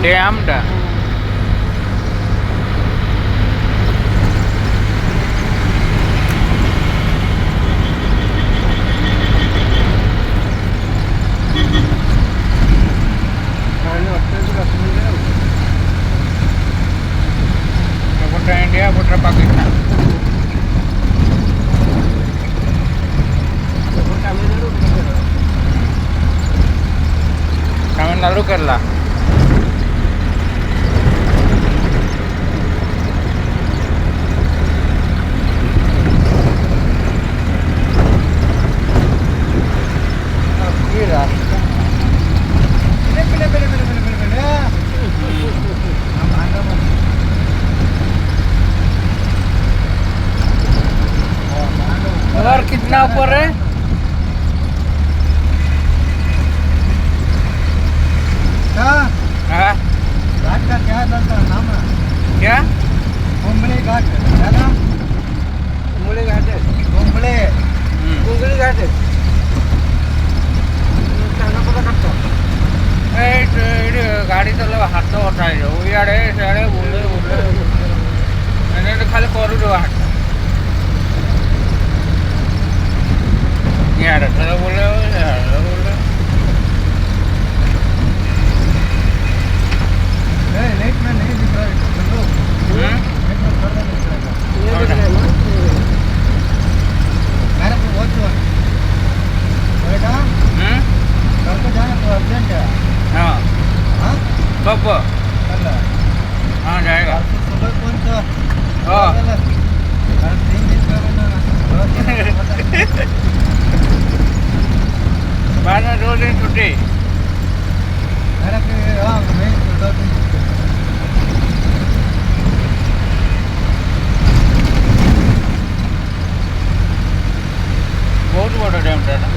ড্যামটা India पुत्र पाकिस्तान तमिलनाडु केरला और कितना ऊपर है हाँ घाट का क्या नाम है क्या कुंबले घाट है ना कुंबले घाट है कुंबले कुंबले घाट है गाड़ी चलो हाथ उठा इे सियाड़े बुले बुले खाली कर हाथ इे बोले बोले लेट में नहीं दिख रहा है लेट में थोड़ा दिख रहा है मेरे को बहुत हुआ बेटा कल को जाना तो अर्जेंट है हाँ हाँ कब कल हाँ जाएगा सुबह कौन सा हाँ कल 3 दिन का बाद में 2 दिन छुट्टी मेरा हाँ मैं 2 दिन बहुत बड़ा डैम था ना